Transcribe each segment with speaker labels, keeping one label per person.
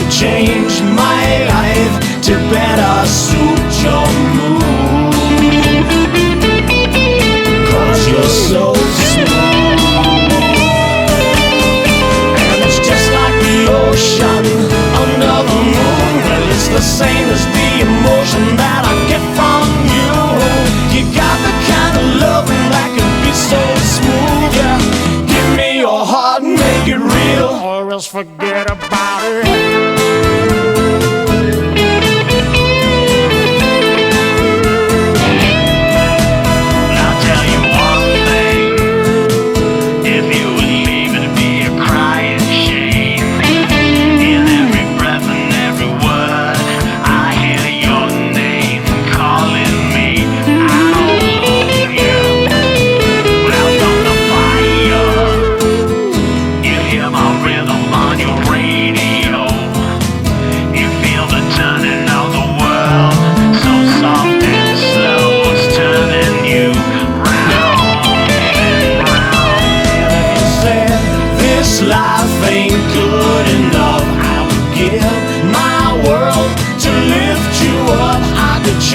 Speaker 1: could change my life to better suit your mood. 'Cause you're so smooth. And it's just like the ocean under the moon. Well, it's the same as the emotion that I get from you. You got the kind of loving that can be so smooth. Yeah, give me your heart and make it real, or else forget about it.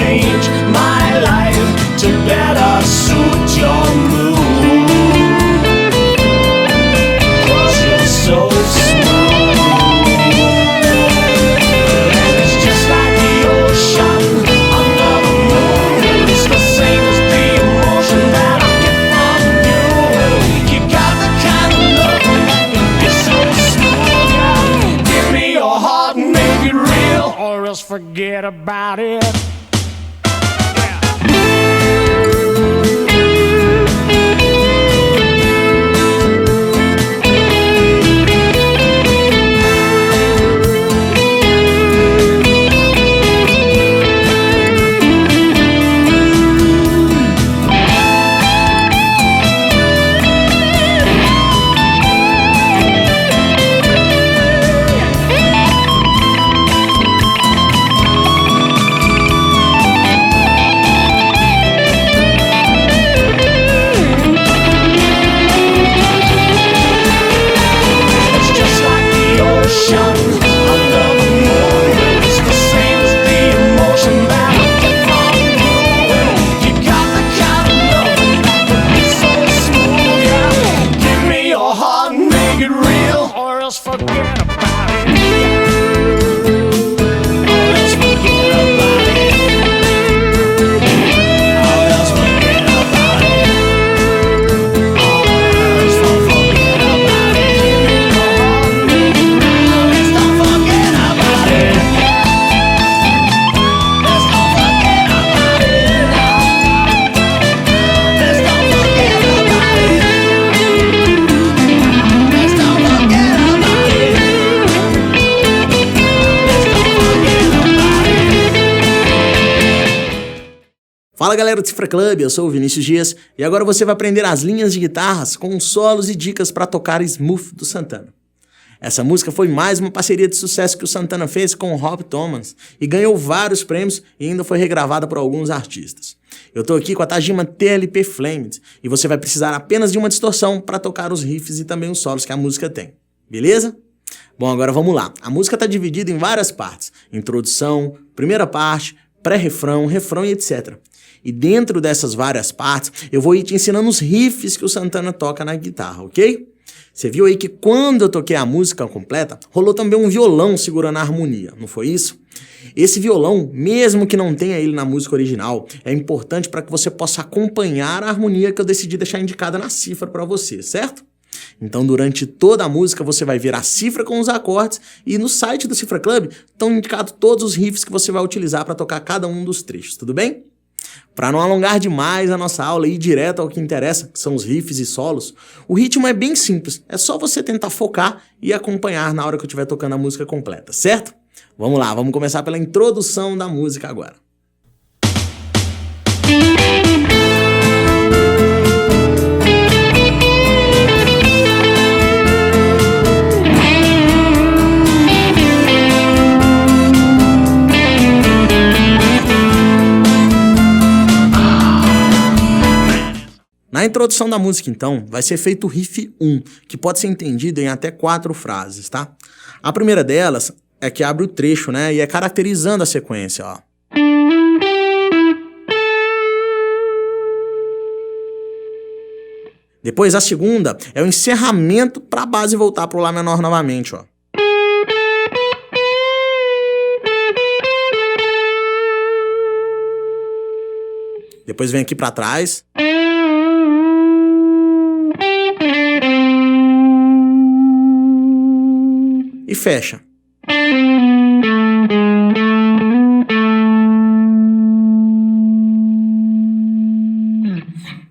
Speaker 1: Change my life to better suit your mood. 'Cause you're so smooth. And it's just like the ocean under the moon. It's the same as the emotion that I get from you. You got the kind of love that can be so smooth. Yeah. Give me your heart and make it real, or else forget about it.
Speaker 2: Fala galera do Cifra Club, eu sou o Vinícius Dias e agora você vai aprender as linhas de guitarras com solos e dicas para tocar Smooth do Santana. Essa música foi mais uma parceria de sucesso que o Santana fez com o Rob Thomas e ganhou vários prêmios e ainda foi regravada por alguns artistas. Eu tô aqui com a Tajima TLP Flamed e você vai precisar apenas de uma distorção para tocar os riffs e também os solos que a música tem, beleza? Bom, agora vamos lá. A música está dividida em várias partes: introdução, primeira parte, pré-refrão, refrão e etc. E dentro dessas várias partes, eu vou ir te ensinando os riffs que o Santana toca na guitarra, ok? Você viu aí que quando eu toquei a música completa, rolou também um violão segurando a harmonia, não foi isso? Esse violão, mesmo que não tenha ele na música original, é importante para que você possa acompanhar a harmonia que eu decidi deixar indicada na cifra para você, certo? Então, durante toda a música, você vai ver a cifra com os acordes e no site do Cifra Club estão indicados todos os riffs que você vai utilizar para tocar cada um dos trechos, tudo bem? Para não alongar demais a nossa aula e ir direto ao que interessa, que são os riffs e solos, o ritmo é bem simples, é só você tentar focar e acompanhar na hora que eu estiver tocando a música completa, certo? Vamos lá, vamos começar pela introdução da música agora. Na introdução da música, então, vai ser feito o riff 1, que pode ser entendido em até 4 frases, tá? A primeira delas é que abre o trecho, né? E é caracterizando a sequência, ó. Depois a segunda é o encerramento para a base voltar pro Lá menor novamente, ó. Depois vem aqui para trás. E fecha.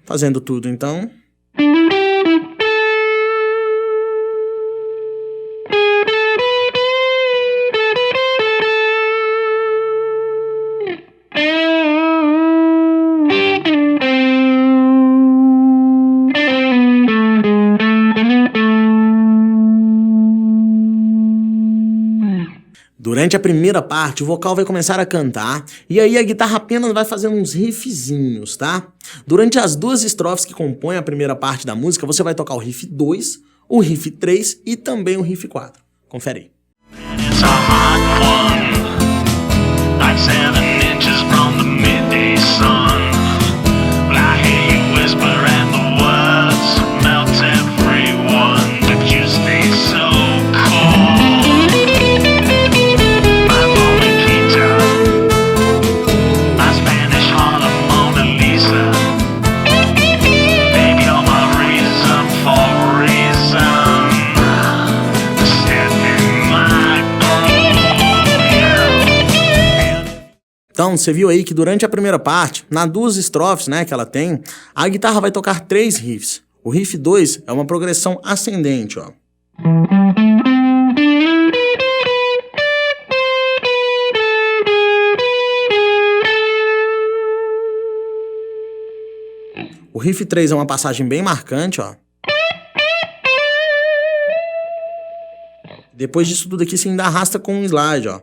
Speaker 2: Fazendo tudo, então. Durante a primeira parte, o vocal vai começar a cantar, e aí a guitarra apenas vai fazendo uns riffzinhos, tá? Durante as duas estrofes que compõem a primeira parte da música, você vai tocar o riff 2, o riff 3 e também o riff 4. Confere aí.
Speaker 1: It's a hot one, like 7 inches from the midday sun. But I hear you whisper and the words melt everyone. But you stay so cold. My Mona Lisa, my Spanish Harlem Mona Lisa. Baby, you're my reason for reason. Step in my
Speaker 2: Então, você viu aí que durante a primeira parte, nas duas estrofes, né, que ela tem, a guitarra vai tocar 3 riffs. O riff 2 é uma progressão ascendente, ó. O riff 3 é uma passagem bem marcante, ó. Depois disso tudo aqui, você ainda arrasta com um slide, ó.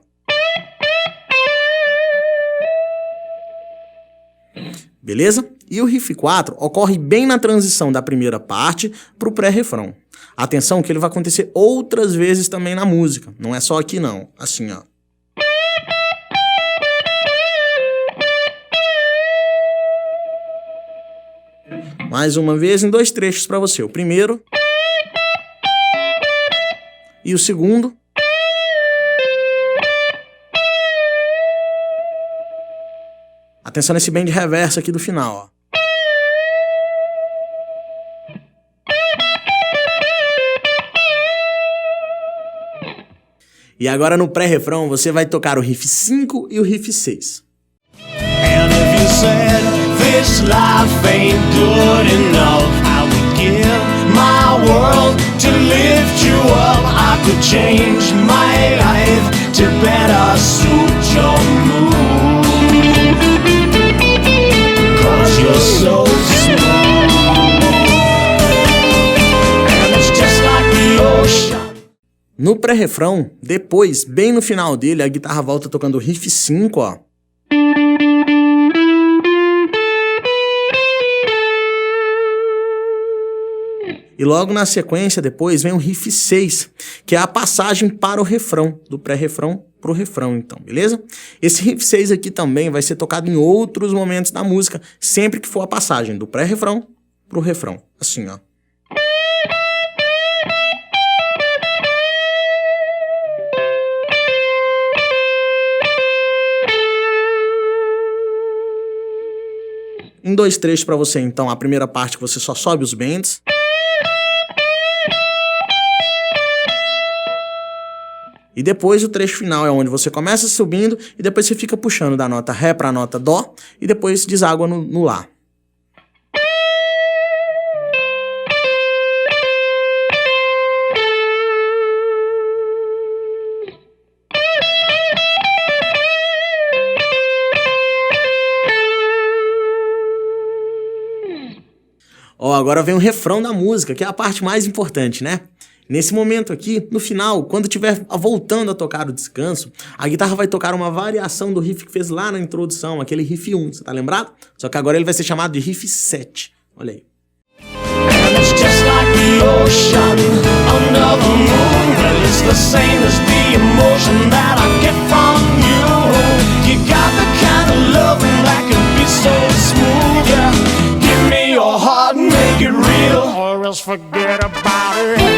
Speaker 2: Beleza? E o riff 4 ocorre bem na transição da primeira parte pro pré-refrão. Atenção que ele vai acontecer outras vezes também na música. Não é só aqui não. Assim, ó. Mais uma vez em 2 trechos para você. O primeiro e o segundo. Atenção nesse bend reverso aqui do final, ó. E agora no pré-refrão você vai tocar o riff 5 e o riff 6.
Speaker 1: And if you said this life ain't good enough, I would give my world to lift you up. I could change my life to better suit your mood. 'Cause you're so smooth. And it's just like the ocean.
Speaker 2: No pré-refrão, depois, bem no final dele, a guitarra volta tocando o riff 5, ó. E logo na sequência, depois, vem o riff 6, que é a passagem para o refrão, do pré-refrão pro refrão, então, beleza? Esse riff 6 aqui também vai ser tocado em outros momentos da música, sempre que for a passagem do pré-refrão pro refrão, assim, ó. Em 2 trechos para você, então, a primeira parte que você só sobe os bends. E depois o trecho final é onde você começa subindo e depois você fica puxando da nota Ré para a nota Dó e depois deságua no Lá. Ó, agora vem o refrão da música, que é a parte mais importante, né? Nesse momento aqui, no final, quando estiver voltando a tocar o descanso, a guitarra vai tocar uma variação do riff que fez lá na introdução, aquele riff 1, você tá lembrado? Só que agora ele vai ser chamado de riff 7. Olha aí.
Speaker 1: And it's just like the ocean under the moon. Well, it's the same as the emotion that forget about it.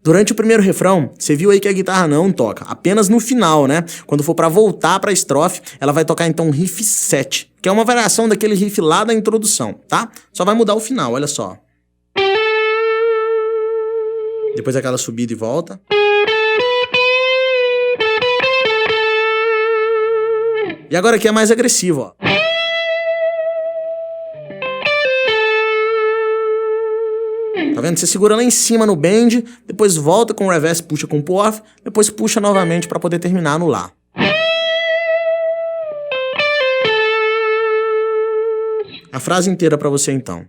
Speaker 2: Durante o primeiro refrão, você viu aí que a guitarra não toca, apenas no final, né? Quando for pra voltar pra estrofe, ela vai tocar então riff 7, que é uma variação daquele riff lá da introdução, tá? Só vai mudar o final, olha só. Depois aquela subida e volta. E agora aqui é mais agressivo, ó. Tá vendo? Você segura lá em cima no bend, depois volta com o reverse, puxa com o pull-off, depois puxa novamente para poder terminar no lá. A frase inteira para você então.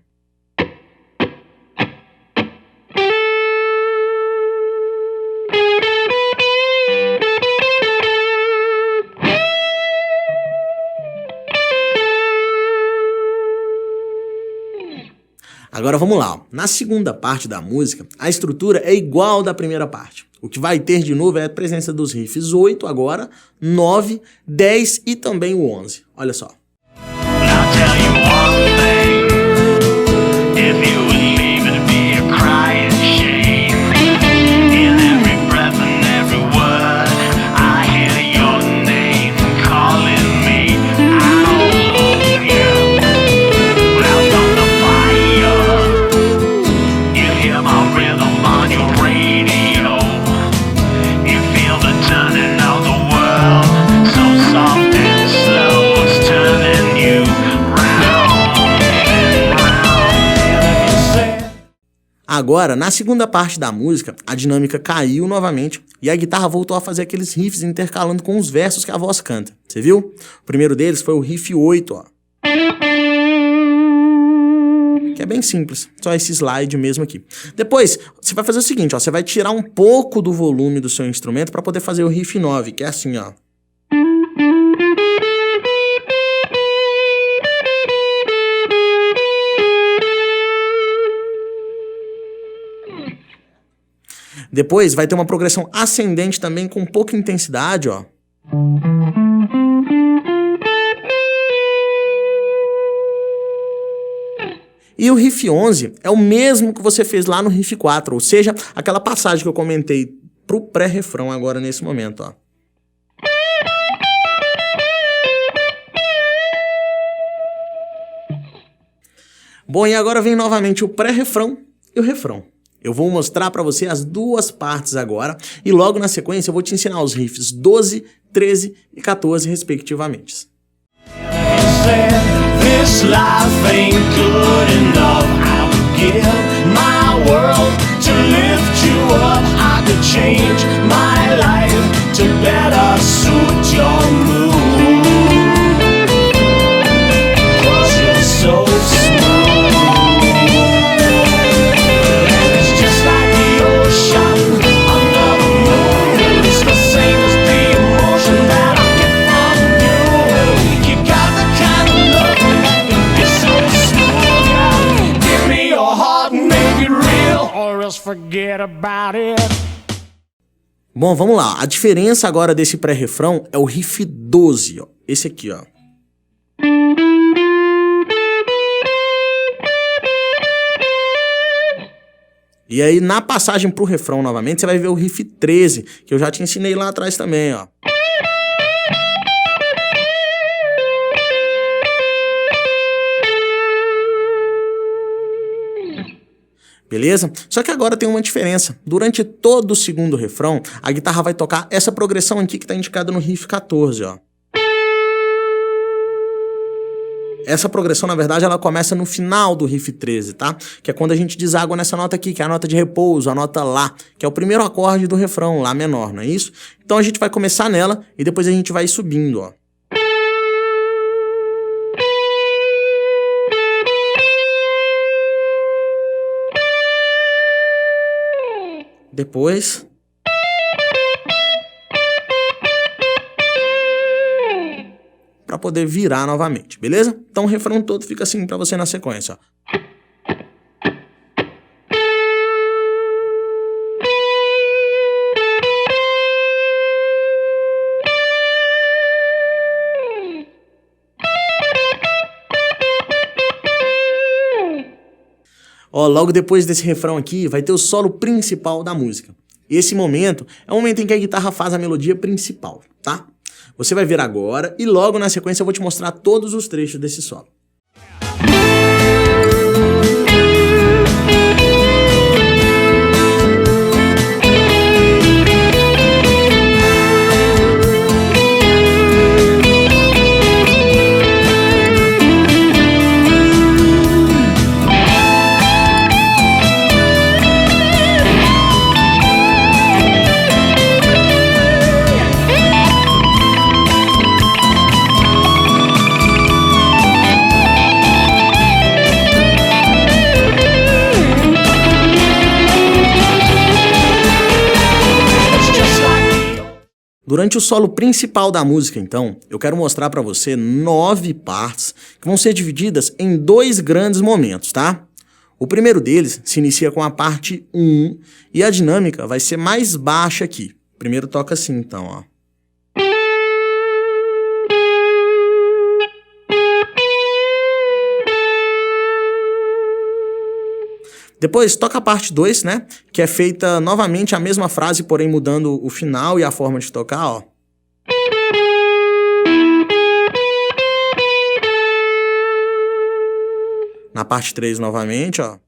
Speaker 2: Agora vamos lá, ó. Na segunda parte da música, a estrutura é igual ao da primeira parte. O que vai ter de novo é a presença dos riffs 8 agora, 9, 10 e também o 11. Olha só. Agora, na segunda parte da música, a dinâmica caiu novamente e a guitarra voltou a fazer aqueles riffs intercalando com os versos que a voz canta. Você viu? O primeiro deles foi o riff 8, ó. Que é bem simples, só esse slide mesmo aqui. Depois, você vai fazer o seguinte, ó, você vai tirar um pouco do volume do seu instrumento para poder fazer o riff 9, que é assim, ó. Depois vai ter uma progressão ascendente também com pouca intensidade, ó. E o riff 11 é o mesmo que você fez lá no riff 4, ou seja, aquela passagem que eu comentei pro pré-refrão agora nesse momento, ó. Bom, e agora vem novamente o pré-refrão e o refrão. Eu vou mostrar para você as duas partes agora e logo na sequência eu vou te ensinar os riffs 12, 13 e 14 respectivamente.
Speaker 1: This life ain't good enough. I would give my world to lift you up. I could change my life to better suit your mood. 'Cause you're so smooth. And it's just like the ocean under the moon. It's the same as the emotion that I get from you. You got the kind of love that can be so smooth. Yeah. Give me your heart and make it real, or else forget about it.
Speaker 2: Bom, vamos lá. A diferença agora desse pré-refrão é o riff 12, ó. Esse aqui, ó. E aí, na passagem pro refrão novamente, você vai ver o riff 13, que eu já te ensinei lá atrás também, ó. Beleza? Só que agora tem uma diferença. Durante todo o segundo refrão, a guitarra vai tocar essa progressão aqui que está indicada no riff 14, ó. Essa progressão, na verdade, ela começa no final do riff 13, tá? Que é quando a gente deságua nessa nota aqui, que é a nota de repouso, a nota Lá, que é o primeiro acorde do refrão, Lá menor, não é isso? Então a gente vai começar nela e depois a gente vai subindo, ó. Depois... para poder virar novamente, beleza? Então o refrão todo fica assim para você na sequência, ó. Ó, logo depois desse refrão aqui, vai ter o solo principal da música. Esse momento é o momento em que a guitarra faz a melodia principal, tá? Você vai ver agora e logo na sequência eu vou te mostrar todos os trechos desse solo. Durante o solo principal da música, então, eu quero mostrar para você 9 partes que vão ser divididas em 2 grandes momentos, tá? O primeiro deles se inicia com a parte 1 e a dinâmica vai ser mais baixa aqui. Primeiro toca assim, então, ó. Depois toca a parte 2, né? Que é feita novamente a mesma frase, porém mudando o final e a forma de tocar, ó. Na parte 3 novamente, ó.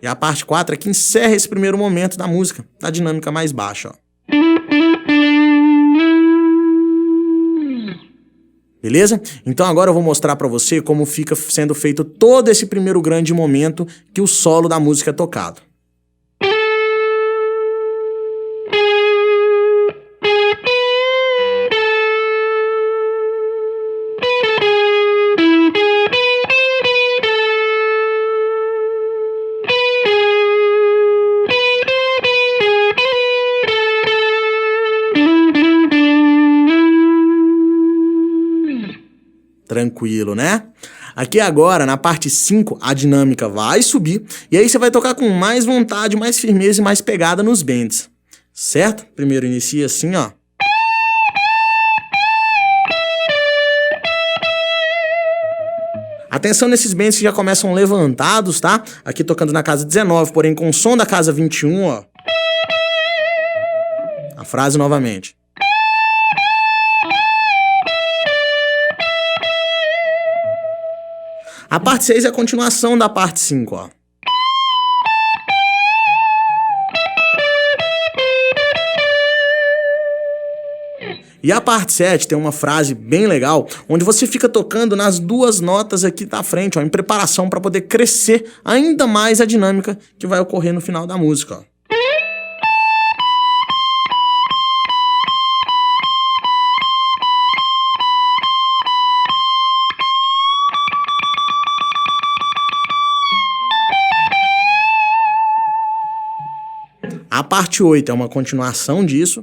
Speaker 2: E a parte 4 é que encerra esse primeiro momento da música, da dinâmica mais baixa, ó. Beleza? Então agora eu vou mostrar pra você como fica sendo feito todo esse primeiro grande momento que o solo da música é tocado. Tranquilo, né? Aqui agora, na parte 5, a dinâmica vai subir, e aí você vai tocar com mais vontade, mais firmeza e mais pegada nos bends, certo? Primeiro inicia assim, ó. Atenção nesses bends que já começam levantados, tá? Aqui tocando na casa 19, porém com o som da casa 21, ó. A frase novamente. A parte 6 é a continuação da parte 5, ó. E a parte 7 tem uma frase bem legal, onde você fica tocando nas 2 notas aqui da frente, ó, em preparação para poder crescer ainda mais a dinâmica que vai ocorrer no final da música, ó. A parte 8 é uma continuação disso.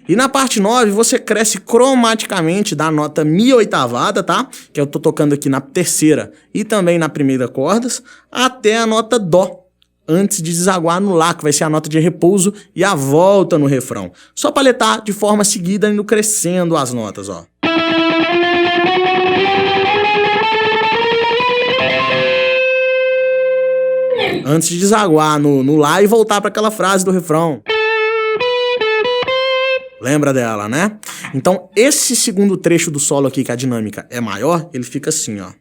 Speaker 2: E na parte 9 você cresce cromaticamente da nota mi oitavada, tá? Que eu tô tocando aqui na terceira e também na primeira cordas, até a nota dó, antes de desaguar no lá, que vai ser a nota de repouso e a volta no refrão. Só paletar de forma seguida, indo crescendo as notas, ó. Antes de desaguar no lá e voltar para aquela frase do refrão. Lembra dela, né? Então, esse segundo trecho do solo aqui, que a dinâmica é maior, ele fica assim, ó.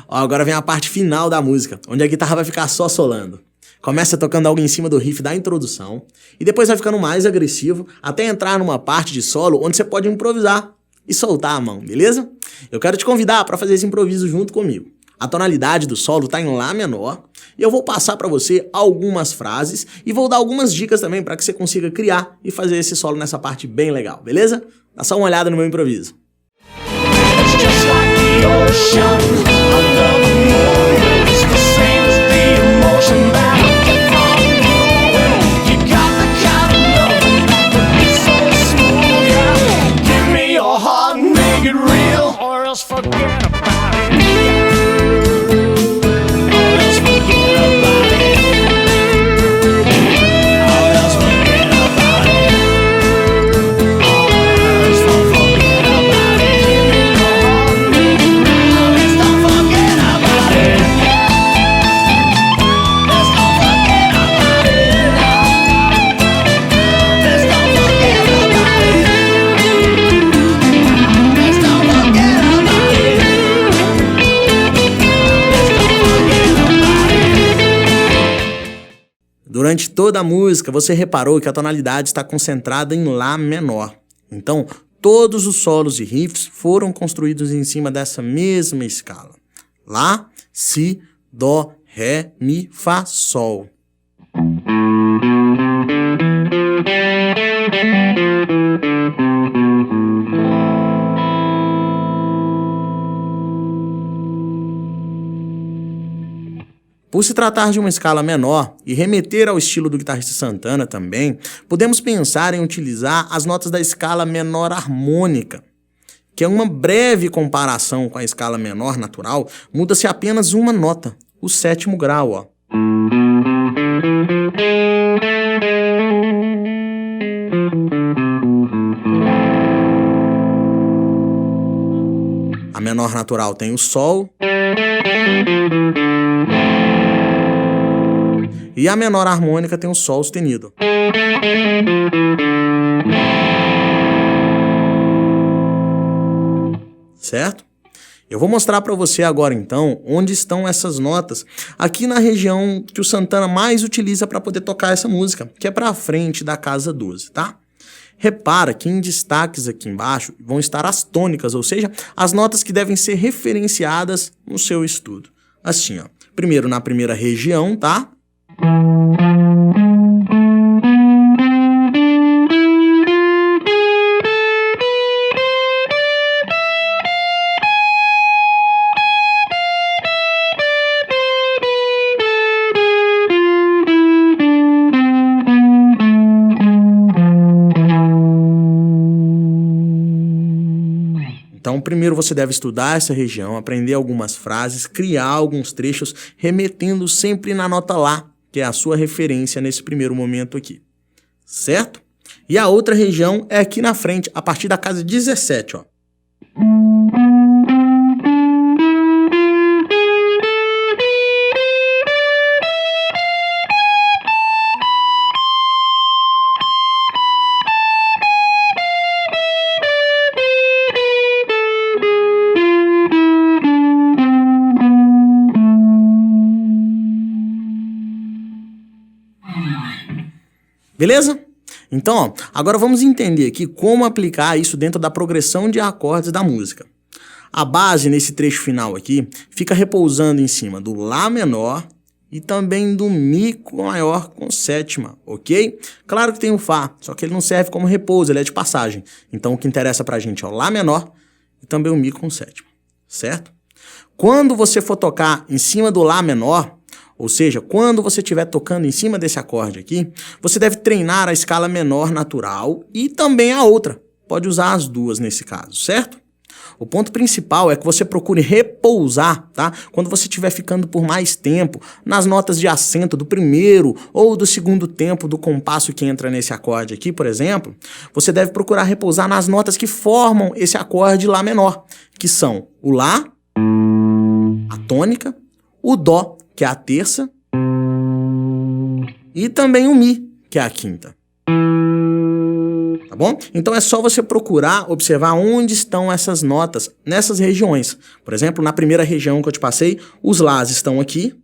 Speaker 2: Ó, agora vem a parte final da música, onde a guitarra vai ficar só solando. Começa tocando algo em cima do riff da introdução, e depois vai ficando mais agressivo, até entrar numa parte de solo onde você pode improvisar e soltar a mão, beleza? Eu quero te convidar para fazer esse improviso junto comigo. A tonalidade do solo está em Lá menor e eu vou passar para você algumas frases e vou dar algumas dicas também para que você consiga criar e fazer esse solo nessa parte bem legal, beleza? Dá só uma olhada no meu improviso.
Speaker 1: It's just like the ocean under the moon. It's the same as the emotion that I get from you. You got the kind of love that could be so smooth. Yeah. Give me your heart and make it real, or else forget about it. Or else forget about it. Or else forget about it. Or else forget about it. Give me your heart and make it real. Let's not forget about it. Let's not forget about it. Let's not forget about it. Let's not forget about it. Let's not forget about it.
Speaker 2: Durante toda a música, você reparou que a tonalidade está concentrada em Lá menor. Então, todos os solos e riffs foram construídos em cima dessa mesma escala. Lá, Si, Dó, Ré, Mi, Fá, Sol. Por se tratar de uma escala menor e remeter ao estilo do guitarrista Santana também, podemos pensar em utilizar as notas da escala menor harmônica, que é uma breve comparação com a escala menor natural, muda-se apenas uma nota, o sétimo grau, ó. A menor natural tem o Sol. E a menor harmônica tem o Sol sustenido. Certo? Eu vou mostrar para você agora então onde estão essas notas aqui na região que o Santana mais utiliza para poder tocar essa música, que é para frente da casa 12, tá? Repara que em destaques aqui embaixo vão estar as tônicas, ou seja, as notas que devem ser referenciadas no seu estudo. Assim, ó. Primeiro na primeira região, tá? Então, primeiro você deve estudar essa região, aprender algumas frases, criar alguns trechos, remetendo sempre na nota Lá, que é a sua referência nesse primeiro momento aqui. Certo? E a outra região é aqui na frente, a partir da casa 17, ó. Beleza? Então, ó, agora vamos entender aqui como aplicar isso dentro da progressão de acordes da música. A base nesse trecho final aqui fica repousando em cima do Lá menor e também do Mi maior com sétima, ok? Claro que tem o Fá, só que ele não serve como repouso, ele é de passagem. Então o que interessa pra gente é o Lá menor e também o Mi com sétima, certo? Quando você for tocar em cima do Lá menor, ou seja, quando você estiver tocando em cima desse acorde aqui, você deve treinar a escala menor natural e também a outra. Pode usar as duas nesse caso, certo? O ponto principal é que você procure repousar, tá? Quando você estiver ficando por mais tempo nas notas de acento do primeiro ou do segundo tempo do compasso que entra nesse acorde aqui, por exemplo, você deve procurar repousar nas notas que formam esse acorde Lá menor, que são o Lá, a tônica, o Dó, que é a terça, e também o Mi, que é a quinta. Tá bom? Então é só você procurar observar onde estão essas notas nessas regiões. Por exemplo, na primeira região que eu te passei, os Lás estão aqui,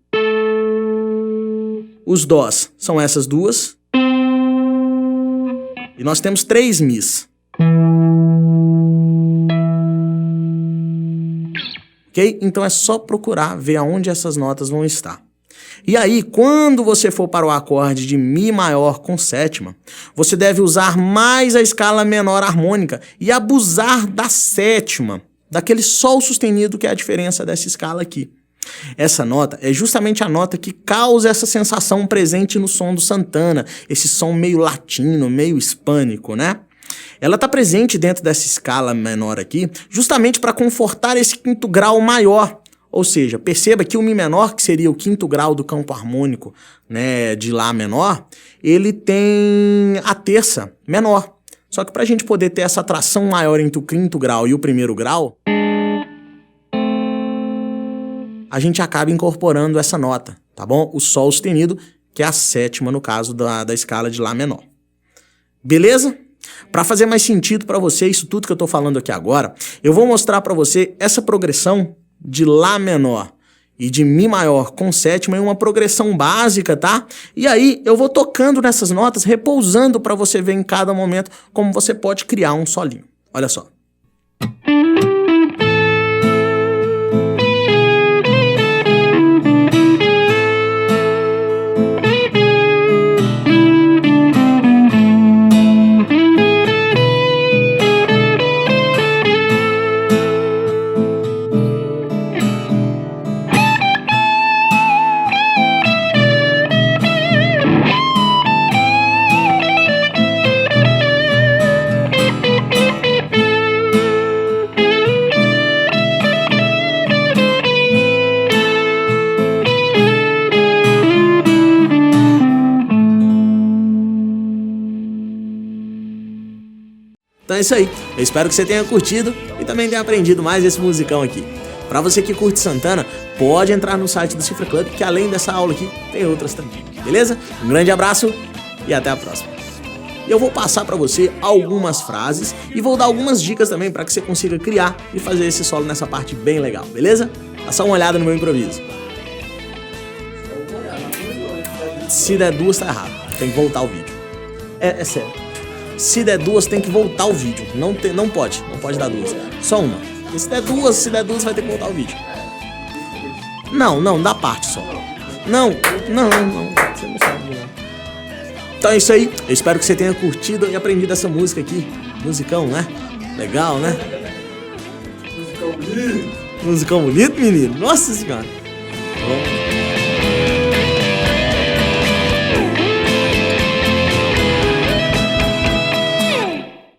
Speaker 2: os Dós são essas duas, e nós temos 3 Mis. ok? Então é só procurar ver aonde essas notas vão estar. E aí, quando você for para o acorde de Mi maior com sétima, você deve usar mais a escala menor harmônica e abusar da sétima, daquele Sol sustenido que é a diferença dessa escala aqui. Essa nota é justamente a nota que causa essa sensação presente no som do Santana, esse som meio latino, meio hispânico, né? Ela está presente dentro dessa escala menor aqui, justamente para confortar esse quinto grau maior. Ou seja, perceba que o Mi menor, que seria o quinto grau do campo harmônico, né, de Lá menor, ele tem a terça menor. Só que para a gente poder ter essa atração maior entre o quinto grau e o primeiro grau, a gente acaba incorporando essa nota, tá bom? O Sol sustenido, que é a sétima no caso da escala de Lá menor. Beleza? Para fazer mais sentido para você, isso tudo que eu estou falando aqui agora, eu vou mostrar para você essa progressão de Lá menor e de Mi maior com sétima em uma progressão básica, tá? E aí eu vou tocando nessas notas, repousando para você ver em cada momento como você pode criar um solinho. Olha só. Então é isso aí, eu espero que você tenha curtido e também tenha aprendido mais esse musicão aqui. Pra você que curte Santana, pode entrar no site do Cifra Club, que além dessa aula aqui, tem outras também, beleza? Um grande abraço e até a próxima. E eu vou passar pra você algumas frases e vou dar algumas dicas também pra que você consiga criar e fazer esse solo nessa parte bem legal, beleza? Dá só uma olhada no meu improviso. Se der duas, tá errado, tem que voltar o vídeo. É sério. Se der duas, tem que voltar o vídeo. Não pode dar duas. Só uma. E se der duas, vai ter que voltar o vídeo. Não, dá parte só. Não. Você não sabe, não. Então é isso aí. Eu espero que você tenha curtido e aprendido essa música aqui. Musicão, né? Legal, né? Musicão bonito, menino. Nossa senhora.